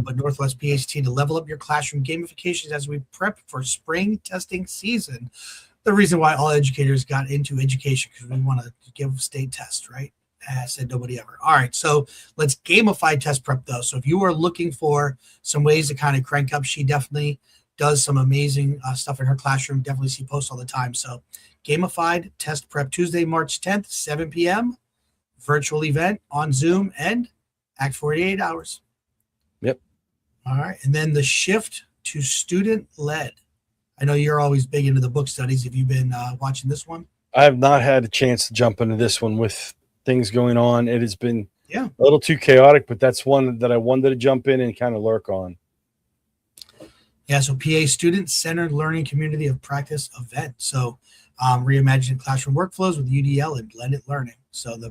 But Northwest PAECT to level up your classroom gamifications as we prep for spring testing season. The reason why all educators got into education, because we want to give state tests, right? I said nobody ever. All right, so let's gamify test prep though. So if you are looking for some ways to kind of crank up, she definitely does some amazing stuff in her classroom. Definitely see posts all the time. So gamified test prep Tuesday, March 10th, 7 p.m. virtual event on Zoom and act 48 hours. Yep. All right. And then the shift to student led. I know you're always big into the book studies. Have you been watching this one? I have not had a chance to jump into this one with things going on. It has been a little too chaotic, but that's one that I wanted to jump in and kind of lurk on. Yeah. So PA Student Centered Learning Community of Practice event. So reimagining classroom workflows with UDL and blended learning. So the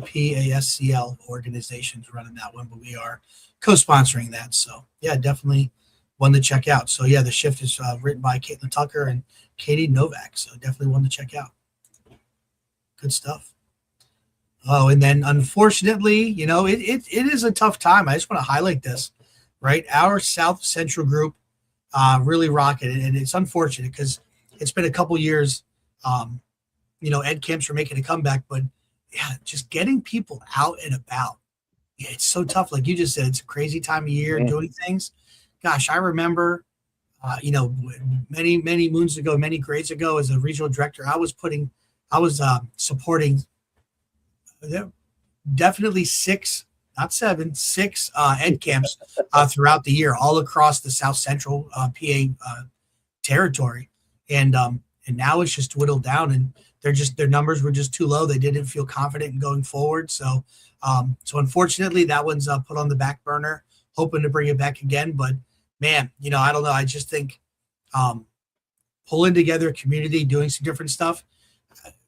PASCL organization's running that one, but we are co-sponsoring that. So yeah, definitely one to check out. So yeah, the shift is written by Caitlin Tucker and Katie Novak. So definitely one to check out. Good stuff. Oh, and then unfortunately, it is a tough time. I just want to highlight this, right? Our South Central group really rocketed, and it's unfortunate because it's been a couple years. Ed camps are making a comeback, but yeah, just getting people out and about. Yeah, it's so tough. Like you just said, it's a crazy time of year doing things. Gosh, I remember, many moons ago, many grades ago, as a regional director, I was supporting definitely 6, not 7, 6 ed camps throughout the year, all across the South Central PA territory, and now it's just whittled down, and their numbers were just too low. They didn't feel confident in going forward, so unfortunately that one's put on the back burner. Hoping to bring it back again, but man, I don't know. I just think pulling together a community, doing some different stuff.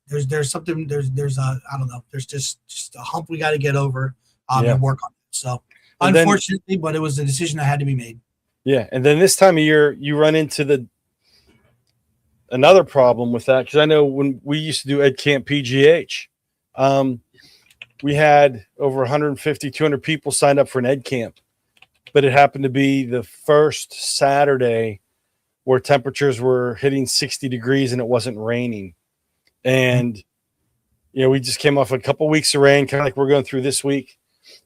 There's something. There's I don't know. There's just a hump we got to get over and work on it. So unfortunately, but it was a decision that had to be made. Yeah, and then this time of year, you run into another problem with that, because I know when we used to do Ed Camp PGH, we had over 150, 200 people signed up for an Ed Camp, but it happened to be the first Saturday where temperatures were hitting 60 degrees and it wasn't raining. And, we just came off a couple of weeks of rain, kind of like we're going through this week.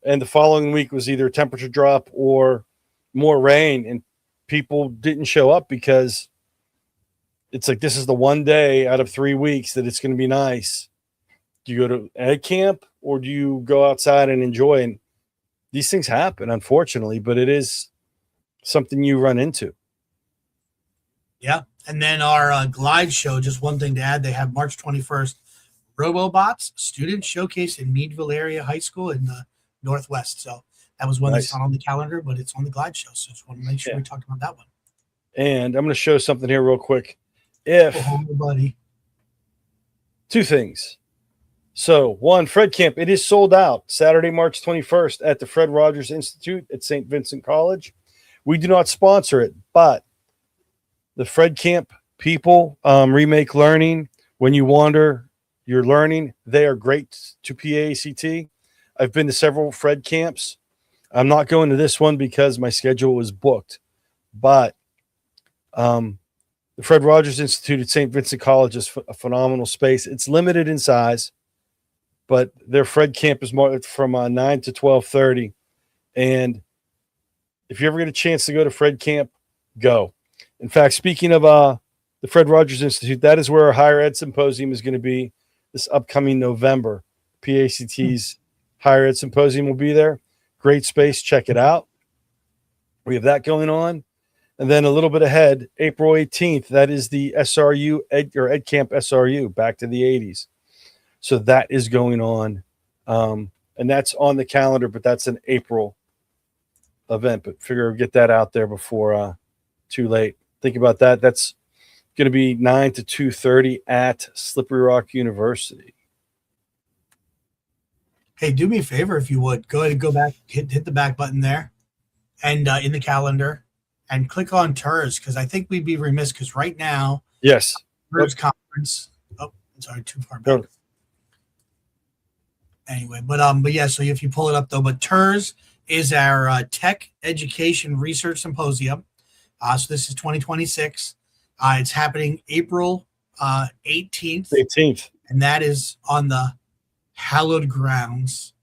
And the following week was either a temperature drop or more rain, and people didn't show up because it's like, this is the one day out of 3 weeks that it's going to be nice. Do you go to Ed Camp or do you go outside and enjoy? And these things happen, unfortunately, but it is something you run into. Yeah. And then our Glide show, just one thing to add, they have March 21st, Robobots Student Showcase in Meadville Area High School in the Northwest. So that was one Nice. that's not on the calendar, but it's on the Glide show. So just want to make sure we talked about that one. And I'm going to show something here real quick. If buddy. Two things. So one, Fred Camp, it is sold out Saturday, March 21st at the Fred Rogers Institute at St. Vincent College. We do not sponsor it, but the Fred Camp people, Remake Learning, When You Wander, You're Learning, they are great to PAECT. I've been to several Fred camps. I'm not going to this one because my schedule was booked, but the Fred Rogers Institute at St. Vincent College is a phenomenal space. It's limited in size, but their Fred camp is more from 9 to 12:30. And if you ever get a chance to go to Fred camp, go. In fact, speaking of the Fred Rogers Institute, that is where our higher ed symposium is going to be this upcoming November. PACT's higher ed symposium will be there. Great space. Check it out. We have that going on. And then a little bit ahead, April 18th, that is the SRU Ed Camp SRU, back to the 80s. So that is going on. And that's on the calendar, but that's an April event. But figure we'll get that out there before too late. Think about that. That's going to be 9 to 2:30 at Slippery Rock University. Hey, do me a favor if you would. Go ahead and go back, hit the back button there and in the calendar and click on TERS, because I think we'd be remiss because right now, yes, TERS conference. Oh, sorry, too far back. No. Anyway, but yeah, so if you pull it up though, but TERS is our Tech Education Research Symposium. So this is 2026. It's happening April 18th. 18th. And that is on the hallowed grounds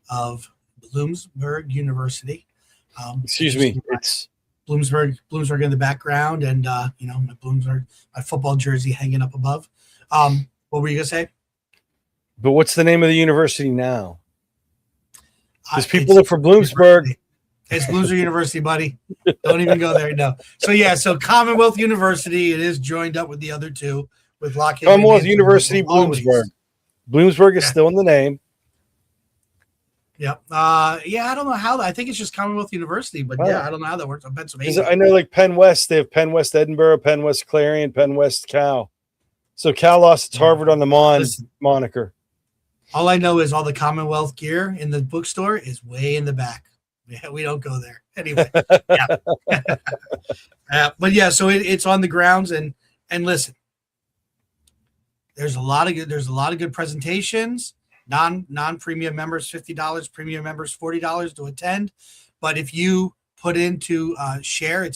of Bloomsburg University. Excuse me. It's Bloomsburg in the background, and my football jersey hanging up above. What were you gonna say? But what's the name of the university now? Because people look for Bloomsburg. It's Bloomsburg University, buddy. Don't even go there. No. So yeah, so Commonwealth University, it is joined up with the other two with Lockheed. Commonwealth University, Bloomsburg. Bloomsburg is still in the name. Yep. Yeah, I don't know how. I think it's just Commonwealth University, but yeah, I don't know how that works on Pennsylvania. I know, like Penn West, they have Penn West Edinburgh, Penn West Clarion, Penn West Cal. So Cal lost its Harvard on the moniker. All I know is all the Commonwealth gear in the bookstore is way in the back. Yeah, we don't go there anyway. Yeah. But yeah, so it's on the grounds, and listen, there's a lot of good presentations. Non-premium members $50, premium members $40 to attend. But if you put into share,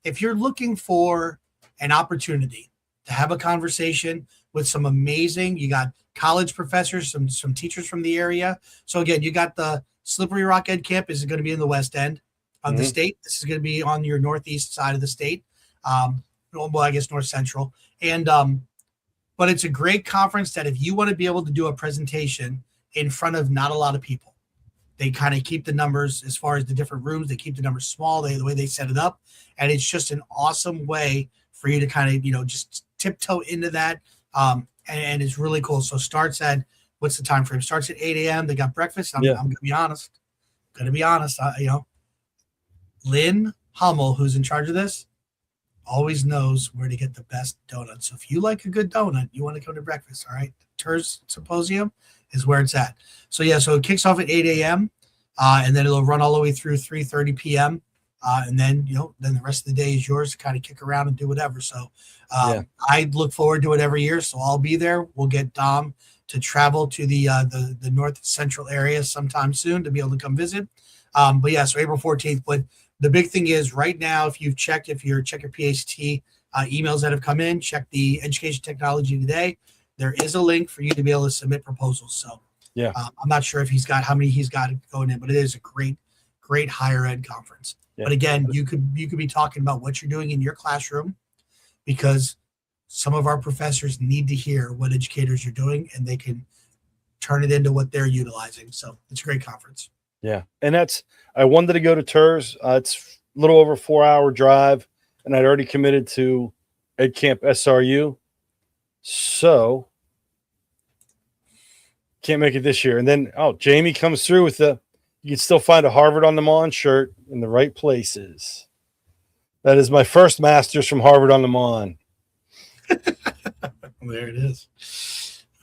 if you're looking for an opportunity to have a conversation with some amazing, you got college professors, some teachers from the area. So again, you got the Slippery Rock Ed Camp is going to be in the West End of the state. This is going to be on your northeast side of the state. Well, I guess north central. And but it's a great conference that if you want to be able to do a presentation in front of not a lot of people, they kind of keep the numbers as far as the different rooms. They keep the numbers small, the way they set it up. And it's just an awesome way for you to kind of, just tiptoe into that. And it's really cool. So starts at, what's the time frame? Starts at 8 a.m. They got breakfast. I'm going to be honest. Lynn Hummel, who's in charge of this, always knows where to get the best donuts. So if you like a good donut, you want to come to breakfast, all right? TERS Symposium is where it's at. So yeah, so it kicks off at 8 a.m. And then it'll run all the way through 3:30 p.m. And then, then the rest of the day is yours to kind of kick around and do whatever. So I look forward to it every year. So I'll be there. We'll get Dom to travel to the north central area sometime soon to be able to come visit. But yeah, so April 14th. But the big thing is right now, if you've checked, check your PACT emails that have come in, check the Education Technology Today. There is a link for you to be able to submit proposals. So yeah, I'm not sure if how many he's got going in, but it is a great higher ed conference. Yeah. But again, you could be talking about what you're doing in your classroom, because some of our professors need to hear what educators are doing, and they can turn it into what they're utilizing. So it's a great conference. Yeah. And I wanted to go to TERS. It's little over 4-hour drive, and I'd already committed to EdCamp SRU. So can't make it this year. And then, Jamie comes through with you can still find a Harvard on the Mon shirt in the right places. That is my first master's from Harvard on the Mon. There it is.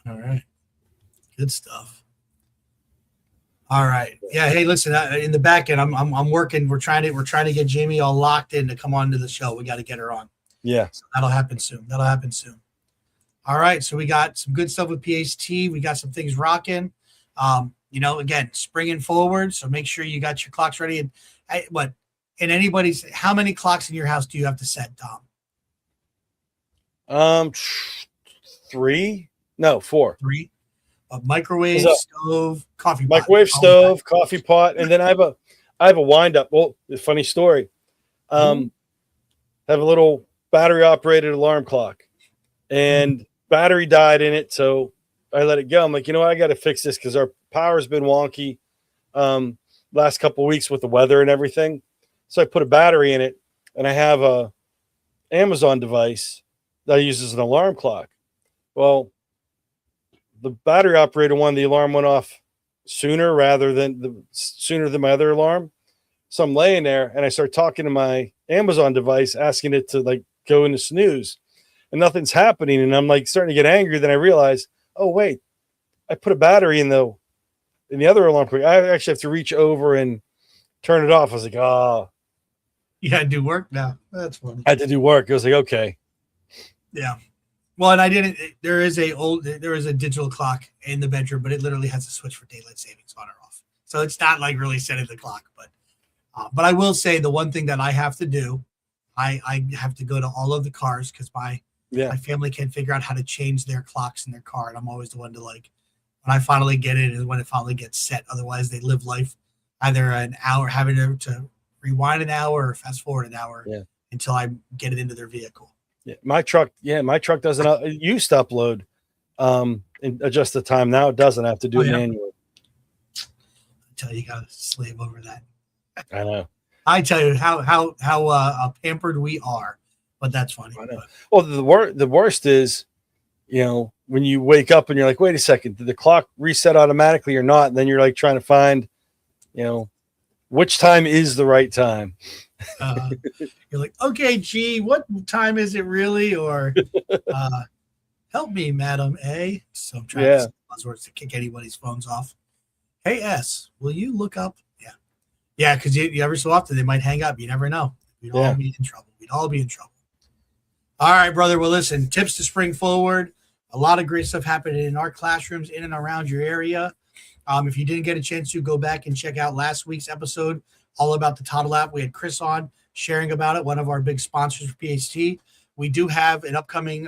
All right. Good stuff. All right. Yeah. Hey, listen, in the back end, I'm working. We're trying to get Jamie all locked in to come on to the show. We got to get her on. Yeah. So that'll happen soon. All right. So we got some good stuff with PAECT. We got some things rocking. Again, springing forward. So make sure you got your clocks ready. And how many clocks in your house do you have to set, Dom? 3? No, 4. 3. A microwave, stove, coffee pot. Microwave, stove, coffee pot, and then I have a wind up. Well, a funny story. Have a little battery operated alarm clock, and battery died in it, so I let it go. I'm like, I got to fix this because our power's been wonky last couple of weeks with the weather and everything. So I put a battery in it, and I have a Amazon device that I use as an alarm clock. Well, the battery operator one, the alarm went off sooner than my other alarm. So I'm laying there and I start talking to my Amazon device, asking it to go into snooze, and nothing's happening. And I'm starting to get angry. Then I realize, oh wait, I put a battery in the other alarm clock. I actually have to reach over and turn it off. I was like, you had to do work now. That's funny. I had to do work. I was like, okay. Yeah. Well, and I didn't. There is a digital clock in the bedroom, but it literally has a switch for daylight savings on or off. So it's not really setting the clock. But I will say the one thing that I have to do, I have to go to all of the cars because my family can't figure out how to change their clocks in their car, and I'm always the one to when I finally get it is when it finally gets set. Otherwise, they live life either an hour having to rewind an hour or fast forward an hour until I get it into their vehicle. Yeah, my truck doesn't. It used to upload and adjust the time. Now it doesn't. I have to do it manually. I tell you, gotta slave over that. I know. I tell you how pampered we are, but that's funny. I know. Well, the worst is, when you wake up and you're like, wait a second, did the clock reset automatically or not? And then you're trying to find, which time is the right time. You're like, okay, gee, what time is it really? Or help me, Madam A. So I'm trying to say buzzwords to kick anybody's phones off. Hey, S, will you look up? Yeah, because you every so often they might hang up. You never know. We'd all be in trouble. All right, brother. Well, listen, tips to spring forward. A lot of great stuff happening in our classrooms in and around your area. If you didn't get a chance to, go back and check out last week's episode all about the Toddle app. We had Chris on sharing about it, one of our big sponsors for PAECT. We do have an upcoming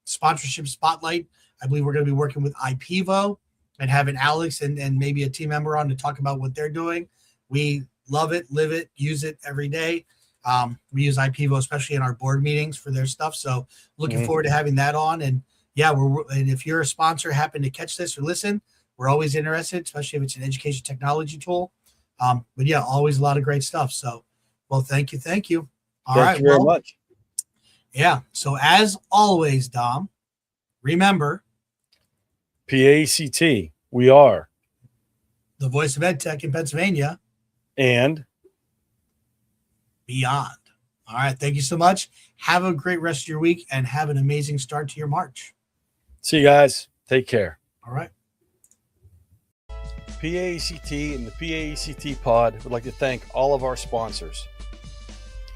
sponsorship spotlight. I believe we're going to be working with IPVO and having Alex and maybe a team member on to talk about what they're doing. We love it, live it, use it every day. We use IPVO, especially in our board meetings for their stuff. So looking forward to having that on. And and if you're a sponsor, happen to catch this or listen, we're always interested, especially if it's an education technology tool. But always a lot of great stuff. So, well, thank you. Thank you very much. Yeah. So as always, Dom, remember PAECT, we are the voice of EdTech in Pennsylvania and beyond. All right. Thank you so much. Have a great rest of your week and have an amazing start to your March. See you guys. Take care. All right. PAECT and the PAECT Pod would like to thank all of our sponsors.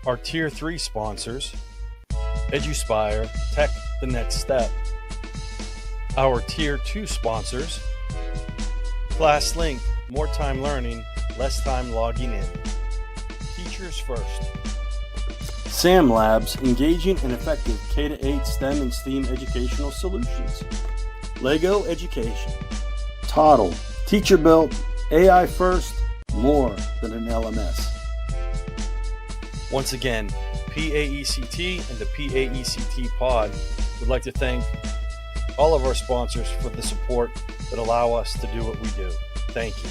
Our Tier 3 sponsors, EduSpire, Tech the Next Step. Our Tier 2 sponsors, ClassLink, more time learning, less time logging in. Teachers First. SAM Labs, engaging and effective K-8 STEM and STEAM educational solutions. Lego Education. Toddle, teacher built, AI first, more than an LMS. Once again, PAECT and the PAECT Pod would like to thank all of our sponsors for the support that allow us to do what we do. Thank you.